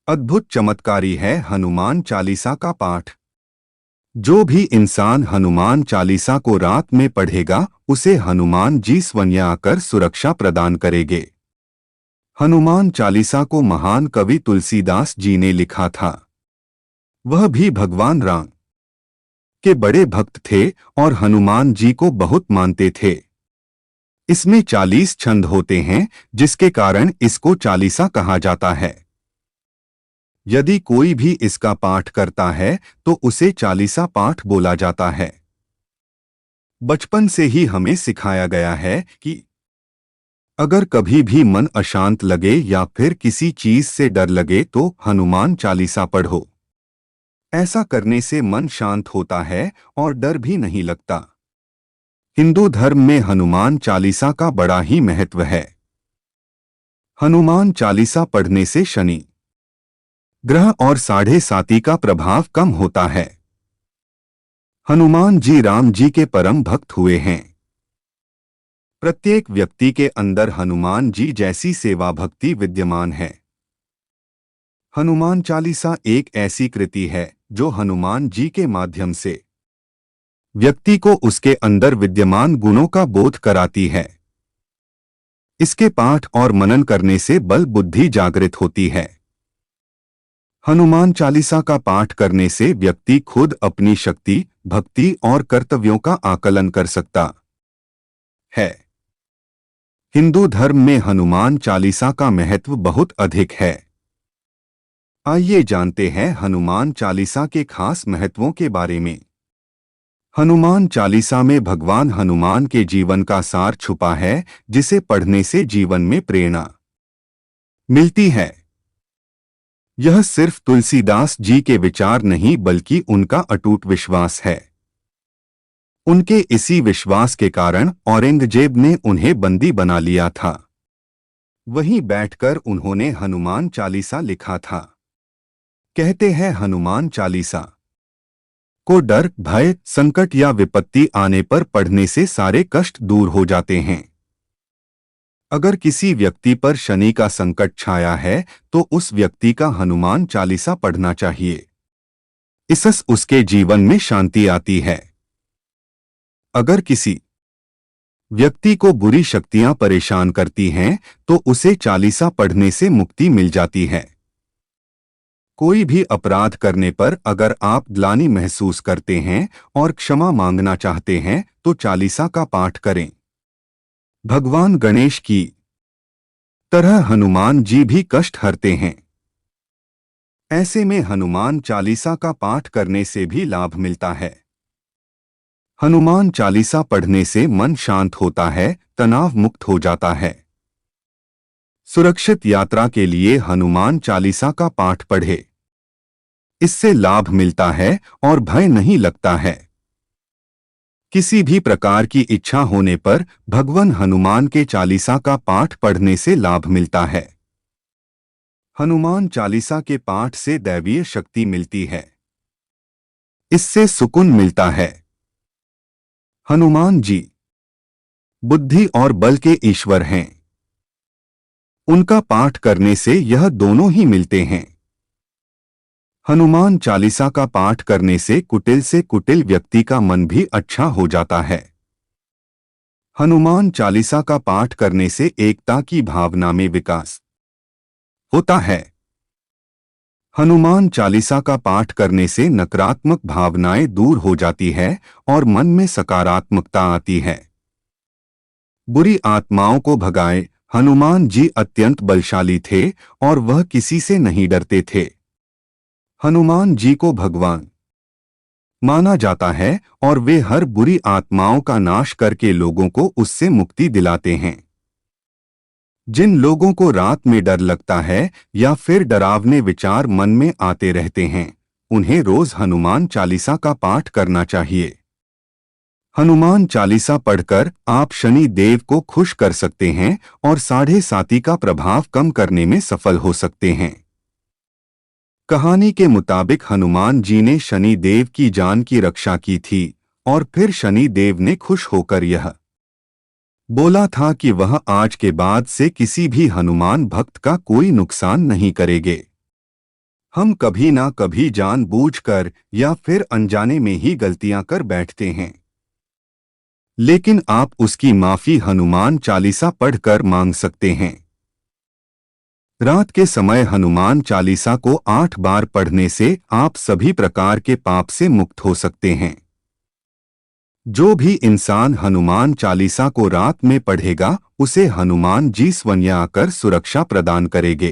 अद्भुत चमत्कारी है हनुमान चालीसा का पाठ। जो भी इंसान हनुमान चालीसा को रात में पढ़ेगा उसे हनुमान जी स्वयं आकर सुरक्षा प्रदान करेंगे। हनुमान चालीसा को महान कवि तुलसीदास जी ने लिखा था। वह भी भगवान राम के बड़े भक्त थे और हनुमान जी को बहुत मानते थे। इसमें 40 छंद होते हैं, जिसके कारण इसको चालीसा कहा जाता है। यदि कोई भी इसका पाठ करता है तो उसे चालीसा पाठ बोला जाता है। बचपन से ही हमें सिखाया गया है कि अगर कभी भी मन अशांत लगे या फिर किसी चीज से डर लगे तो हनुमान चालीसा पढ़ो। ऐसा करने से मन शांत होता है और डर भी नहीं लगता। हिंदू धर्म में हनुमान चालीसा का बड़ा ही महत्व है। हनुमान चालीसा पढ़ने से शनि ग्रह और साढ़े साती का प्रभाव कम होता है। हनुमान जी राम जी के परम भक्त हुए हैं। प्रत्येक व्यक्ति के अंदर हनुमान जी जैसी सेवा भक्ति विद्यमान है। हनुमान चालीसा एक ऐसी कृति है जो हनुमान जी के माध्यम से व्यक्ति को उसके अंदर विद्यमान गुणों का बोध कराती है। इसके पाठ और मनन करने से बल बुद्धि जागृत होती है। हनुमान चालीसा का पाठ करने से व्यक्ति खुद अपनी शक्ति, भक्ति और कर्तव्यों का आकलन कर सकता है। हिंदू धर्म में हनुमान चालीसा का महत्व बहुत अधिक है। आइए जानते हैं हनुमान चालीसा के खास महत्वों के बारे में। हनुमान चालीसा में भगवान हनुमान के जीवन का सार छुपा है, जिसे पढ़ने से जीवन में प्रेरणा मिलती है। यह सिर्फ तुलसीदास जी के विचार नहीं बल्कि उनका अटूट विश्वास है। उनके इसी विश्वास के कारण औरंगजेब ने उन्हें बंदी बना लिया था। वहीं बैठकर उन्होंने हनुमान चालीसा लिखा था। कहते हैं हनुमान चालीसा को डर, भय, संकट या विपत्ति आने पर पढ़ने से सारे कष्ट दूर हो जाते हैं। अगर किसी व्यक्ति पर शनि का संकट छाया है तो उस व्यक्ति का हनुमान चालीसा पढ़ना चाहिए। इससे उसके जीवन में शांति आती है। अगर किसी व्यक्ति को बुरी शक्तियां परेशान करती हैं तो उसे चालीसा पढ़ने से मुक्ति मिल जाती है। कोई भी अपराध करने पर अगर आप ग्लानि महसूस करते हैं और क्षमा मांगना चाहते हैं तो चालीसा का पाठ करें। भगवान गणेश की तरह हनुमान जी भी कष्ट हरते हैं। ऐसे में हनुमान चालीसा का पाठ करने से भी लाभ मिलता है। हनुमान चालीसा पढ़ने से मन शांत होता है, तनाव मुक्त हो जाता है। सुरक्षित यात्रा के लिए हनुमान चालीसा का पाठ पढ़े। इससे लाभ मिलता है और भय नहीं लगता है। किसी भी प्रकार की इच्छा होने पर भगवान हनुमान के चालीसा का पाठ पढ़ने से लाभ मिलता है। हनुमान चालीसा के पाठ से दैवीय शक्ति मिलती है। इससे सुकून मिलता है। हनुमान जी बुद्धि और बल के ईश्वर हैं। उनका पाठ करने से यह दोनों ही मिलते हैं। हनुमान चालीसा का पाठ करने से कुटिल व्यक्ति का मन भी अच्छा हो जाता है। हनुमान चालीसा का पाठ करने से एकता की भावना में विकास होता है। हनुमान चालीसा का पाठ करने से नकारात्मक भावनाएं दूर हो जाती है और मन में सकारात्मकता आती है। बुरी आत्माओं को भगाए। हनुमान जी अत्यंत बलशाली थे और वह किसी से नहीं डरते थे। हनुमान जी को भगवान माना जाता है और वे हर बुरी आत्माओं का नाश करके लोगों को उससे मुक्ति दिलाते हैं। जिन लोगों को रात में डर लगता है या फिर डरावने विचार मन में आते रहते हैं, उन्हें रोज हनुमान चालीसा का पाठ करना चाहिए। हनुमान चालीसा पढ़कर आप शनि देव को खुश कर सकते हैं और साढ़े साती का प्रभाव कम करने में सफल हो सकते हैं। कहानी के मुताबिक हनुमान जी ने शनि देव की जान की रक्षा की थी और फिर शनि देव ने खुश होकर यह बोला था कि वह आज के बाद से किसी भी हनुमान भक्त का कोई नुकसान नहीं करेंगे। हम कभी ना कभी जानबूझकर या फिर अनजाने में ही गलतियां कर बैठते हैं, लेकिन आप उसकी माफी हनुमान चालीसा पढ़कर मांग सकते हैं। रात के समय हनुमान चालीसा को 8 बार पढ़ने से आप सभी प्रकार के पाप से मुक्त हो सकते हैं। जो भी इंसान हनुमान चालीसा को रात में पढ़ेगा, उसे हनुमान जी स्वयं आकर सुरक्षा प्रदान करेंगे।